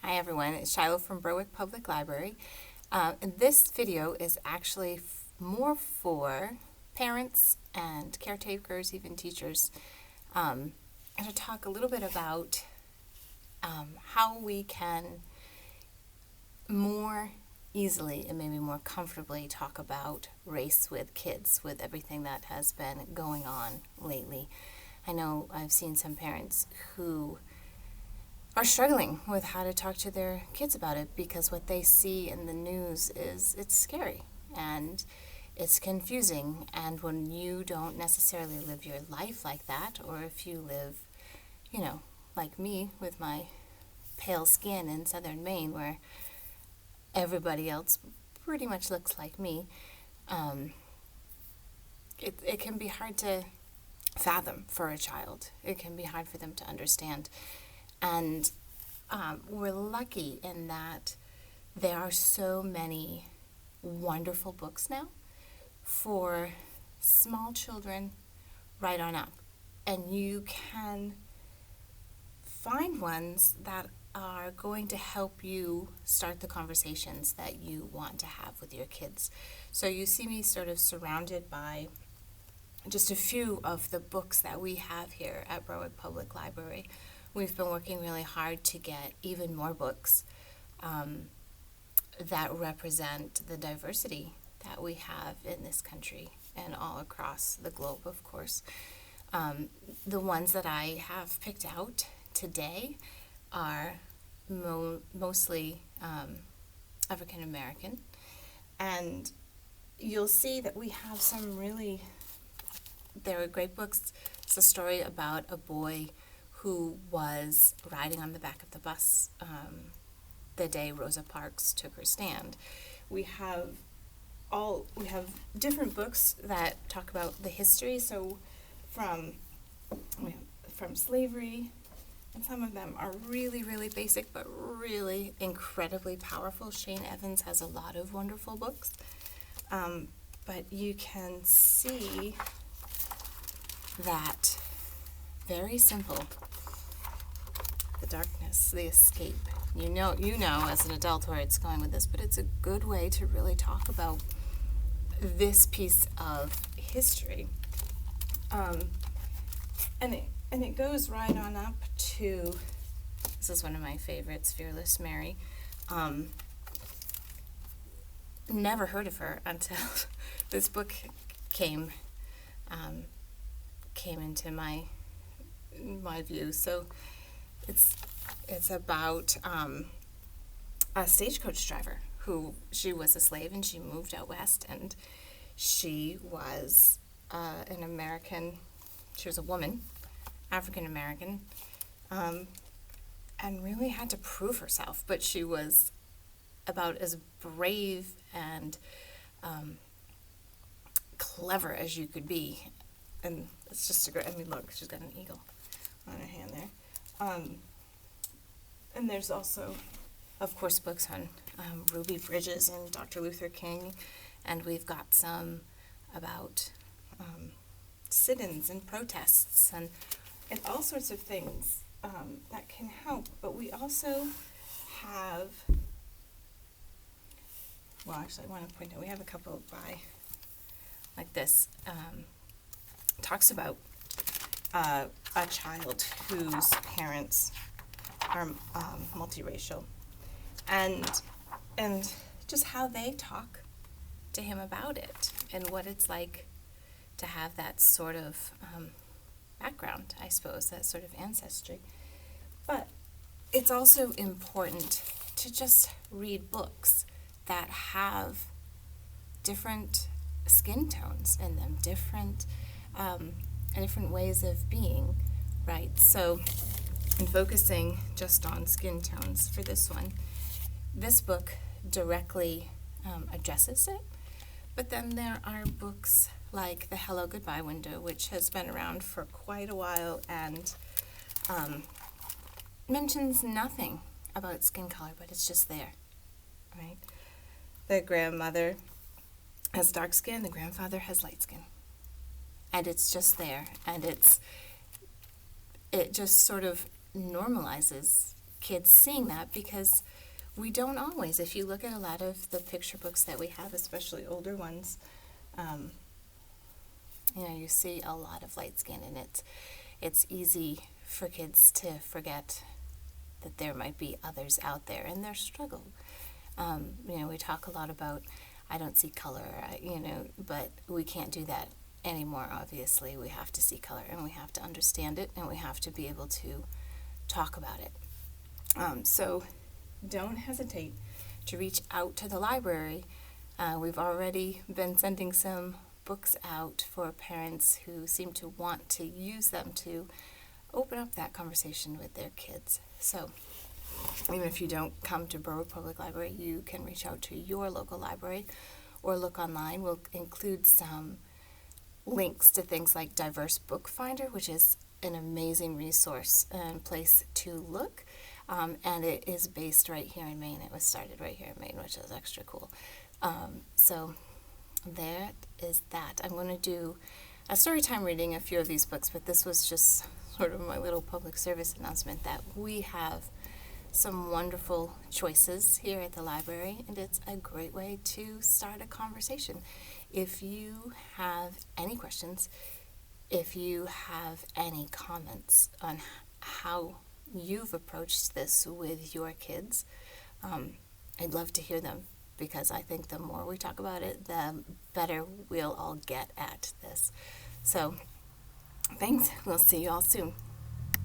Hi everyone, it's Shilo from Berwick Public Library. And this video is actually more for parents and caretakers, even teachers, and to talk a little bit about how we can more easily and maybe more comfortably talk about race with kids, with everything that has been going on lately. I know I've seen some parents who are struggling with how to talk to their kids about it because what they see in the news is it's scary and it's confusing, and when you don't necessarily live your life like that, or if you live, like me with my pale skin in southern Maine where everybody else pretty much looks like me, it can be hard to fathom for a child. It can be hard for them to understand. And we're lucky in that there are so many wonderful books now for small children right on up. And you can find ones that are going to help you start the conversations that you want to have with your kids. So you see me sort of surrounded by just a few of the books that we have here at Berwick Public Library. We've been working really hard to get even more books that represent the diversity that we have in this country and all across the globe, of course. The ones that I have picked out today are mostly African American, and you'll see that we have some really, there are great books. It's a story about a boy who was riding on the back of the bus the day Rosa Parks took her stand. We have different books that talk about the history, so from slavery, and some of them are really, really basic, but really incredibly powerful. Shane Evans has a lot of wonderful books, but you can see that very simple. The darkness, the escape. You know as an adult where it's going with this, but it's a good way to really talk about this piece of history. And it goes right on up to, this is one of my favorites, Fearless Mary. Never heard of her until this book came into my view. So it's about a stagecoach driver she was a slave and she moved out west, and she was an American. She was a woman, African American, and really had to prove herself. But she was about as brave and clever as you could be, and it's just a great. I mean, look, she's got an eagle on her hand there. And there's also, of course, books on Ruby Bridges and Dr. Luther King, and we've got some about sit-ins and protests and all sorts of things that can help. But we also have, well, actually, I want to point out, we have a couple like this, talks about a child whose parents are multiracial, and just how they talk to him about it and what it's like to have that sort of background, I suppose, that sort of ancestry. But it's also important to just read books that have different skin tones in them, different ways of being, right? So I'm focusing just on skin tones for this one. This book directly addresses it, but then there are books like The Hello Goodbye Window, which has been around for quite a while and mentions nothing about skin color, but it's just there, right? The grandmother has dark skin, the grandfather has light skin. And it's just there, and it just sort of normalizes kids seeing that, because we don't always. If you look at a lot of the picture books that we have, especially older ones, you see a lot of light skin, and it's easy for kids to forget that there might be others out there in their struggle. We talk a lot about, I don't see color, but we can't do that anymore, obviously. We have to see color, and we have to understand it, and we have to be able to talk about it. So don't hesitate to reach out to the library. We've already been sending some books out for parents who seem to want to use them to open up that conversation with their kids. So even if you don't come to Berwick Public Library, you can reach out to your local library or look online. We'll include some links to things like Diverse Book Finder, which is an amazing resource and place to look. And it is based right here in Maine. It was started right here in Maine, which is extra cool. So there is that. I'm going to do a Storytime reading a few of these books, but this was just sort of my little public service announcement that we have some wonderful choices here at the library, and it's a great way to start a conversation. If you have any questions, if you have any comments on how you've approached this with your kids, I'd love to hear them, because I think the more we talk about it, the better we'll all get at this. So, thanks. We'll see you all soon.